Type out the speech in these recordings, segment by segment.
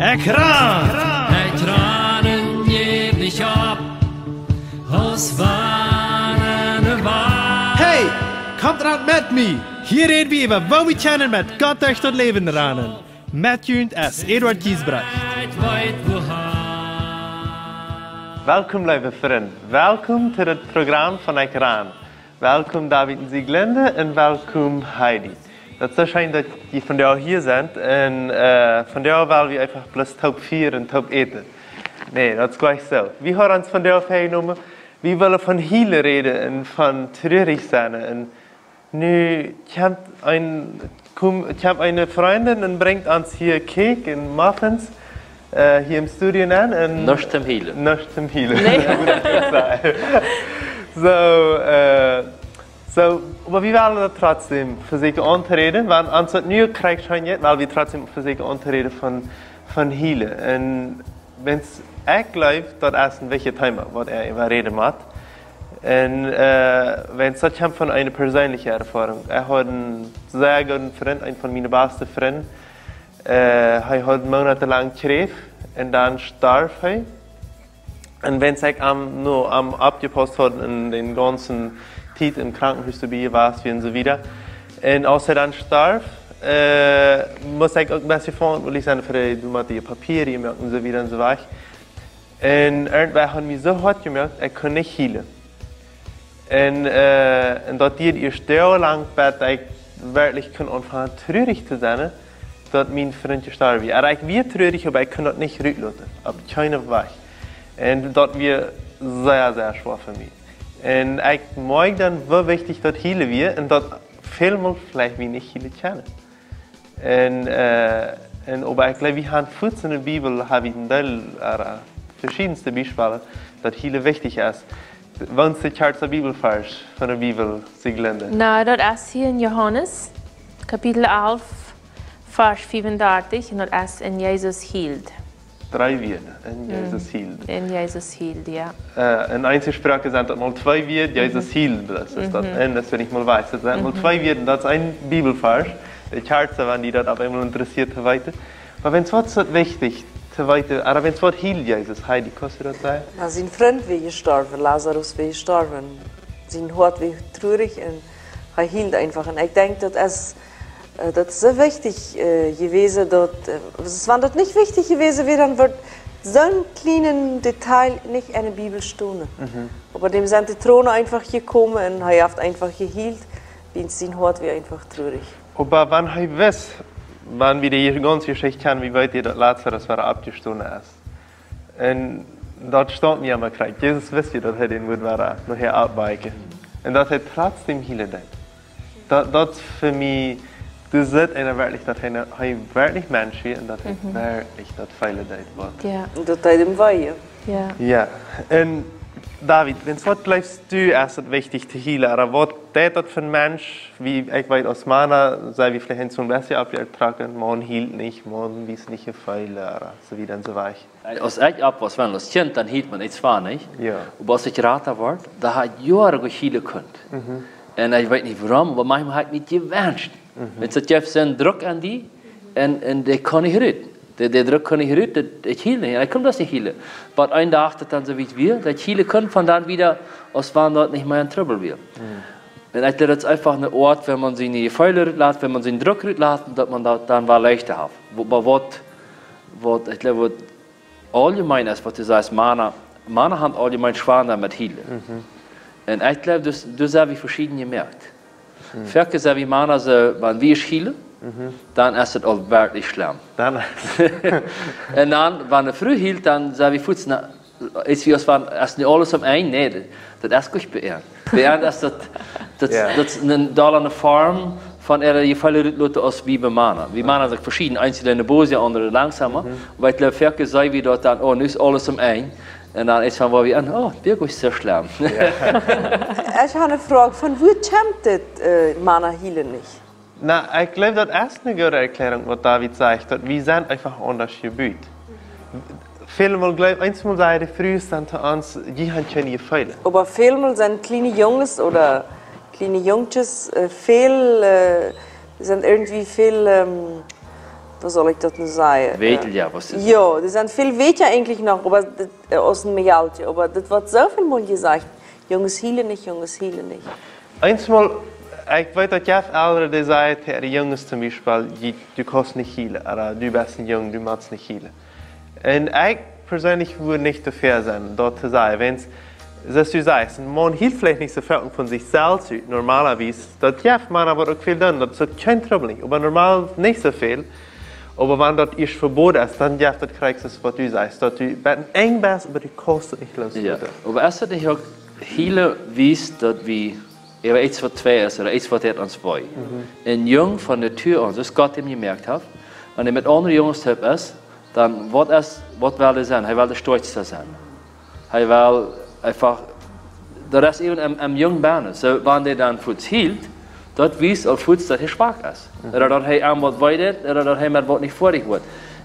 Ekran! Ekranen geef niet op, als warne waar. Hey, kommt ran mit mir! Hier reden wir über, wo wir kennen mit Gott durch das Leben ranen. Met Jünd S. Eduard Kiesbrecht. Welkom lieve vrienden. Welkom tot het programma van Ekran. Welkom David en Sieglinde en welkom Heidi. Dat is zo schijn dat die van jou hier zijn en van jou willen we einfach plus top 4 en top 1. Nee, dat is gleich zo. We hebben ons van jou vergenomen. We willen van healen reden en van treurig zijn. En nu, ik heb een vriendin en brengt ons hier cake en muffins. Hier im Studio an. Nicht zum Healen. Nicht zum Healen. Nee. Aber wir wollen das trotzdem versuchen anzureden, weil uns das nie gekriegt schon jetzt, weil wir trotzdem versuchen anzureden von Healen. Und wenn es echt läuft, das ist ein wichtiges Thema, was über reden macht. Und wenn es das kommt von einer persönlichen Erfahrung. Hat einen sehr guten Freund, einen von meinen besten Freunden. Hij had monatelang kreeg en dan starf hij. En wenn ik nur am abgepasst had in den ganzen tijd im Krankenhaus dabei war und so wieder. Und als er dann starf, muss ich auch ein bisschen fahren, weil ich seine du musst die Papiere gemerkt und so wieder und so weiter. Und irgendwann haben wir so hart gemerkt, er kann nicht heilen. Und dort ihr lang, dass ich wirklich anfangen traurig zu sein. Dat mijn vriendje starven. Er is weer treurig, maar ik kan dat niet uitlaten. Op keinen weg. En dat weer sehr, sehr schwer für mich. En ik mag dan wel wichtig dat healen wir en dat veel vielleicht wie nicht healen kennen. Aber ich glaube, wir haben in der Bibel haben verschiedenste Beispiele, dat healen wichtig ist. Wann ist der Bibelvers von der Bibel, Sieglinde? Nou, dat is hier in Johannes, kapitel 11. Vers 35, en dat is in Jezus hield. 3 Woorden, in Jezus hield. In Jezus hield, ja. In Einzelsprache sind das mal 2 Woorden, Jezus hield. Das ist das, das wenn ich mal weiß. Das sind mal 2 Woorden, das ist ein Bibelvers. Ich halte, wenn die das aber immer interessiert, weiter. Aber wenn es was wichtig zu weiter, aber wenn es was hielt, Jesus, Heidi, kannst du das sagen? Na, sein Freund war gestorben, Lazarus war gestorben. Sein Hort war traurig und er hielt einfach. Und ich denke, das ist so wichtig gewesen, wenn das nicht wichtig gewesen wäre, dann wird so ein kleines Detail nicht in der Bibel stehen. Aber dem sind die Throne einfach gekommen und er hat einfach gehielt, wie es sein Hort wie einfach traurig. Aber wenn er weiß, wenn wir die ganze Geschichte kennen, wie weit das Lazarus war abgestoßen ist. Und dort stand mir immer gekriegt, Jesus wusste, dass er den Mut nachher abweichen. Und dass er trotzdem hielt. Das ist für mich. Du siehst wirklich, dass er wirklich Mensch ist und dass er wirklich das Feile wird. Ja. Und das ist ihm weihe. Ja. Ja. Und David, wenn es bleibst du, ist es wichtig zu heilen. Aber was ist das für ein Mensch, wie ich weiß aus meiner, sei wie vielleicht so ein bisschen abgetragen, man hielt nicht, man wies nicht Feile, so wie dann so weich. Als ich ab was, wenn das Kind, dann hielt man nichts wahr, nicht? Ja. Und was ich raten war, da hat Jahre geheilen können. Und ich weiß nicht warum, aber manchmal hat mich gewünscht. Wenn es jetzt so einen Druck an die, und der kann nicht reden. Der Druck kann nicht reden, ich heile nicht. Ich kann das nicht heilen. Aber ein dachte dann so wie wir, dass ich heilen kann, von dann wieder, als wenn dort nicht mehr ein Trouble wird. Und ich glaube, das ist einfach ein Ort, wenn man seine Pfeile lässt, wenn man seinen Druck lässt, dass man da dann war leichter hat. Aber was ich glaube, allgemein ist, was du sagst, Männer haben allgemein schwer damit heilen. Und ich glaube, das habe ich verschieden gemerkt. Verke zei wie Männer, wenn wir schielen, dann ist es auch wirklich schlimm. Und dann, wenn er früh hielt, dann sei wie Fuß, ist wie als nicht alles ein, nee, das ist gut bei ihm. Bei ihm ist das eine Form von je volle Leute aus wie bei Männer. Wie Männer sind verschieden, einzelne böse, andere langsamer. Weil ich glaube, Verke sei wie dort dann, oh, nu ist alles ein. Und dann ist man wie an, oh, der ist so schlimm. Ich habe eine Frage, von wo kommt das Männer heilen nicht? Na, ich glaube, das ist eine gute Erklärung, was David sagt. Wir sind einfach anders gebaut. Vielmal sagen die früher zu uns, die haben keine Fehler. Aber vielmal sind kleine Jungs oder kleine Jungches sind irgendwie viel was soll ich das nun sagen? Weet ja, was ist. Ja, das sind viel weet ja eigentlich noch, aber aus dem Mejaltje, aber das wird so viel mal gesagt. Jungs hielen nicht, Jungs hielen nicht. Einmal, ich weiß, dass Jeff Elder die sagt, die Jungs zum Beispiel, du kannst nicht hielen, oder du bist ein Junge, du machst nicht hielen. Und ich persönlich würde nicht dafür sein, dort zu sagen, wenn es, dass du sagst, ein Mann hielt vielleicht nicht so viel von sich selbst, normalerweise, dass Jeff man aber auch viel dann, das ist kein Problem, aber normal nicht so viel. Aber wenn das ist verboten ist, dann Jeff, das kriegst du, was du sagst, dass du eng bist, aber du kannst es nicht los. Ja, aber erst hat ich auch hele wisst, dass wir über 1 voor 2 ist oder 1 voor 3 ans 2. Ein Jung von der Tür an, das Gott ihm gemerkt hat, wenn er mit anderen Jungs ist, dann was will er sein? Er will der Stolzste sein. Er will einfach, das ist eben am jungen Bern. So, wenn er dann Fuß hielt, dort wisst er Fuß, dass er schwach ist. Oder dass er einmal weidet, oder dass er mit was nicht fertig wird.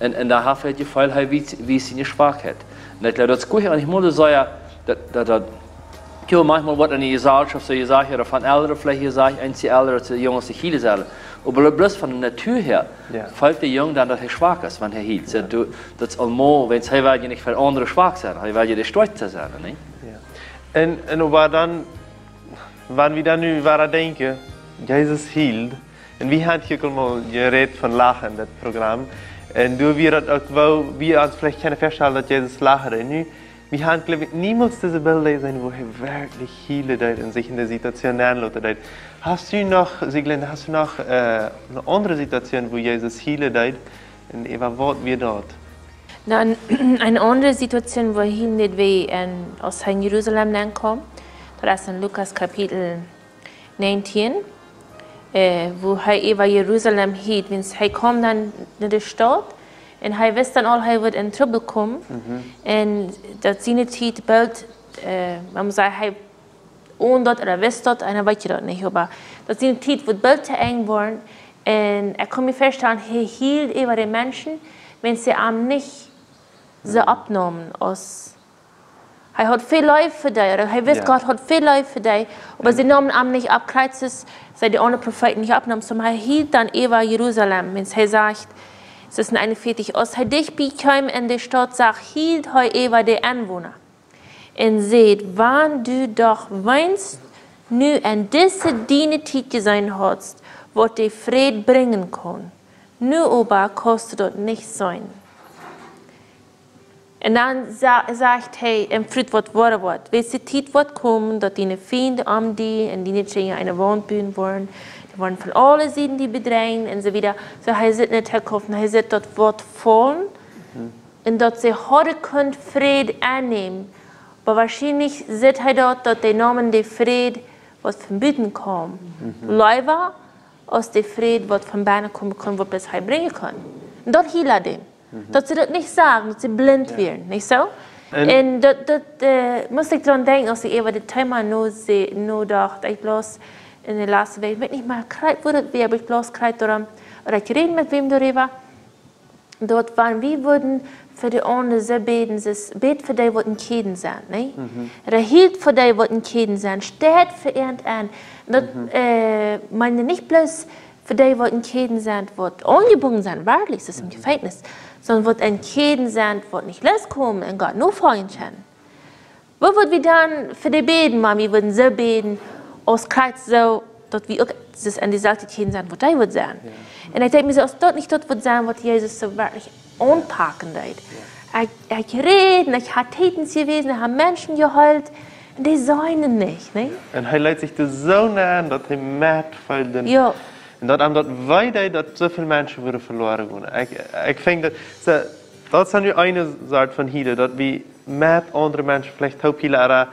Und da hat er gefallen, wie seine Schwachheit. Und ich glaube, das ist gut, und ich muss sagen, dass ja, manchmal wird eine Gesellschaft so gesagt, oder von Älteren vielleicht gesagt, ein zu älter, zu jung, zu viele sagen. Aber bloß von der Natur her, fällt der Junge dann, dass er schwach ist, wenn er hielt. So, das ist allemaal, wenn er will ja nicht für andere schwach sein, er will ja der Stolzste sein, nicht? Ja. Und aber dann, wenn wir dann über denken, Jesus hielt, und wir haben hier mal geredet von Lachen, das Programm, und du wirst auch, wir uns vielleicht können feststellen, dass Jesus lacht. Wir haben, glaube ich, niemals diese Bilder gesehen, wo er wirklich hielt und sich in der Situation anlässt. Hast du noch, Sieglinde, eine andere Situation, wo Jesus hielt und über was wir dort? Na, eine andere Situation, wo er hielt, wie aus Jerusalem ankommt, das ist in Lukas Kapitel 19, wo er über Jerusalem hielt. Wenn er kommt dann in die Stadt, und er weiß dann auch, er wird in Trouble kommen. Und das seine Zeit bald, man muss sagen, er ohne dort oder weiß dort, einer weiß dort nicht, aber das seine Zeit wird bald zu eng worden. Und er kann mir feststellen, er hielt über die Menschen, wenn sie ihm nicht so abnehmen. Er hat viel Leute für dich, oder er weiß, Gott hat viel Leute für dich, aber sie nehmen ihm nicht ab, kreuzes, sei die anderen Propheten nicht abnehmen, sondern er hielt dann über Jerusalem, wenn er sagt, es ist 41, als er dich bekam in der Stadt, sagt, hielt er über die Anwohner. Und seht, wann du doch weinst, nu an diese Dienetit gesehen hast, was die Friede bringen kann. Nu aber kannst du dort nicht sein. Und dann sagt er, im Fried wird wahr wird. Weißt du, die Zeit wird kommen, dass deine Feinde um die und die nicht eine Wohnbühne wollen. Die wollen von allen Seiten die bedrängen und so wieder. So, er sitzt nicht herkaufen, er sitzt dort Wort voll. Und dort sie heute können Friede annehmen. Aber wahrscheinlich sitzt er dort, dass die Namen der Friede, was von Büten kommt. Leider aus der Friede, was von Beinen kommen kann, was bis er bringen kann. Und dort hielt er den. Dass sie das nicht sagen, dass sie blind werden, nicht so? Und das muss ich daran denken, als ich über das Thema nur dachte, ich bloß in der letzten Welt, wenn ich mal kreid würde, wie habe ich bloß kreid oder ich rede mit wem darüber. Dort waren wir würden für die anderen so beten, das Bet für die, was in Keden sind, nicht? Er hielt für die, was in Keden sind, steht für irgendein. Das meine nicht bloß für die, was in Keden sind, was angebunden sind, wahrlich, das ist im Gefängnis, sondern was in Keden sind, was nicht loskommen und Gott nur freuen kann. Wo würden wir dann für die beten, Mann? Wir würden so beten, aus Kreuz so, dass wir das an die Seite Keden sind, was die wird sein. Und ich denke mir so, aus dort nicht dort wird sein, was Jesus so wirklich anpacken wird. Ich rede, ich habe Täten gewesen, ich habe Menschen geholt, und die sollen nicht, ne? Und er leitet sich das so nah an, dass er merkt, weil ja. Und dat weiter, dass so viele Menschen würden verloren gehen. Ich finde, das ist ja eine Sache von hier, dass wir mit anderen Menschen vielleicht auch viele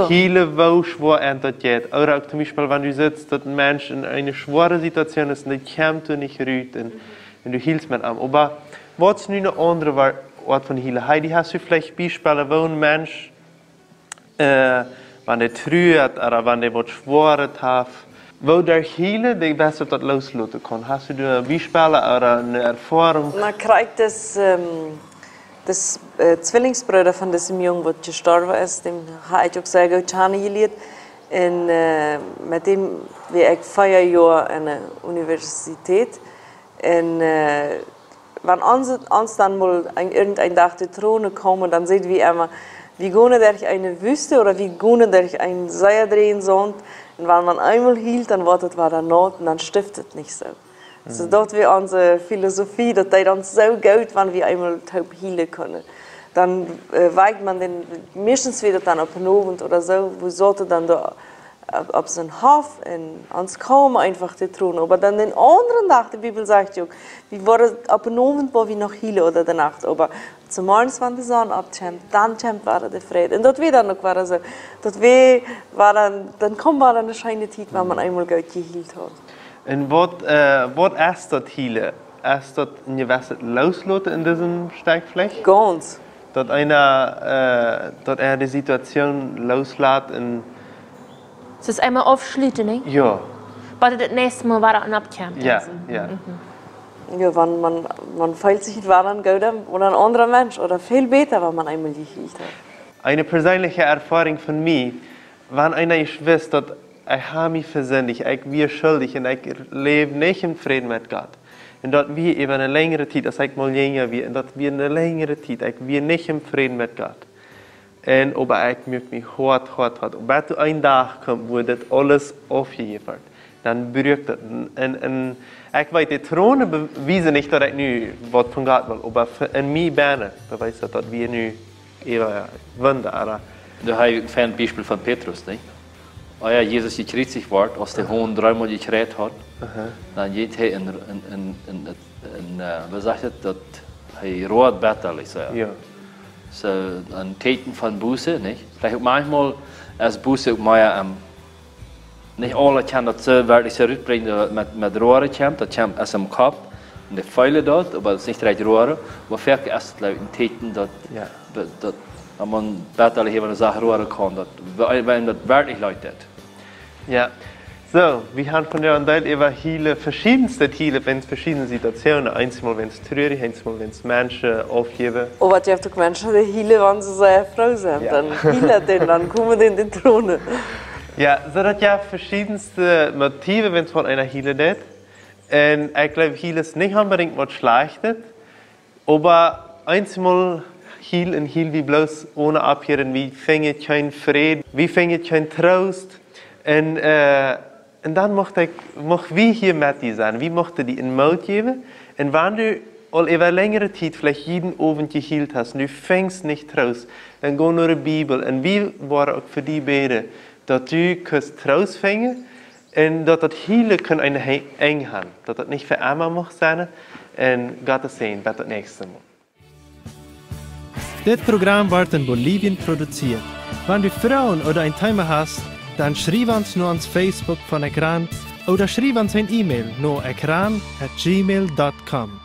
viele, wo schwer endet geht. Oder auch zum Beispiel, wenn du sitzt, dass ein Mensch in einer schweren Situation ist, und der kommt du nicht raus und du hilfst mit ihm. Aber was ist nun eine andere Art von Heile? Heidi, hast du vielleicht Beispiele, wo ein Mensch, wenn der trüht oder wenn der was Schweres hat, wo der Heile die besser dort loslassen kann? Hast du da Beispiele oder eine Erfahrung? Man kriegt das Zwillingsbruder von diesem Jungen, der gestorben ist, dem habe ich auch sehr gut kennengelernt. Und mit dem war ich 4 Jahre an der Universität. Und wenn uns dann mal irgendein Tag die Throne kommen, dann sehen wir immer, wie gehen durch eine Wüste oder wie gehen durch ein Seier drehen Sand. Und wenn man einmal hielt, dann wird es wieder Not und dann stiftet nicht so. So dort wir unsere Philosophie, dass die uns so gut, wenn wir einmal taub hielen können. Dann weigt man den meistens wieder dann auf den Abend oder so, wo sollte dann da auf so einen Hof und uns kaum einfach die Throne. Aber dann den anderen Tag, die Bibel sagt ja, wir waren auf den Abend, wo wir noch hielen oder der Nacht. Aber zum Morgens, wenn die Sonne abkommt, dann war der Friede. Und dort wieder noch war so, dort war dann kommt man eine scheine Zeit, wenn man einmal gut gehielt hat. Und was ist dort hielen? Ist dort ein gewesset loslassen in diesem Steigfläche? Ganz. Dort die Situation loslässt und Es ist einmal aufschließen, nicht? ja. Aber das nächste Mal war er abgekommen. Ja, ja. Ja, wenn man fühlt sich war dann gut oder ein anderer Mensch oder viel besser, wenn man einmal gehielt hat. Eine persönliche Erfahrung von mir, wenn einer ich weiß, dass ich habe mich versündigt, ich bin schuldig und ich lebe nicht im Frieden mit Gott. Und dort wir über eine längere Zeit, als ich mal jünger war, und dort wir eine längere Zeit, ich bin nicht im Frieden mit Gott. Und aber ich möchte mich hart. Und wenn du ein Tag kommt, wo das alles aufgegeben wird, dann berührt das. Und ich weiß, die Throne beweisen nicht, dass ich nu was von Gott will, aber in mir Berne beweist das, dass wir nu eben Wunder. Da habe ich ein Beispiel von Petrus, nicht? Als Jesus gekreuzigt wordt, als der Hohen dreimal gekreuzigt hat, dann geht er was sagt das, er roht Bettel, ich sage. Ja. So, ein Täten von Buße, nicht? Vielleicht manchmal als Buße auch mehr, nicht alle können das so wirklich zurückbringen mit Rohren, das kommt aus dem Kopf und die Pfeile dort, aber das ist nicht recht Rohren. Aber vielleicht ist es ein Täten, dass man Bettel hier eine Sache rohren kann, wenn das wirklich Leute hat. Ja. So, wir haben von der Teil über verschiedenste Hiele, wenn es verschiedene Situationen, einmal wenn es traurig, einmal wenn es Menschen aufgeben. Aber die haben doch Menschen, die hielen, wenn sie sehr froh sind. Ja. Dann hielen die, dann kommen die in die Throne. Ja, so hat ja verschiedenste Motive, wenn es von einer Hiele geht. Und ich glaube, Hiele ist nicht unbedingt was Schlechtes, aber einmal Hiel wie bloß ohne Abhören, wie fängt kein Frieden, wie fängt kein Trost. Und dann mochte wir hier mit dir sein, wie mochte die in Mut geben. Und wenn du all über längere Zeit vielleicht jeden Abend gehielt hast, und du fängst nicht raus, dann geh nur die Bibel. Und wir waren auch für die beten, dass du Trost fängen und dass das Hielen kann eine eng haben, dass das nicht für immer muss sein. Und Gottes Segen, bis das nächste Mal. Das Programm wird in Bolivien produziert. Wenn du Frauen oder ein Thema hast, dann schreib uns nur ans Facebook von Ekran oder schreib uns ein E-Mail nur ekran@gmail.com.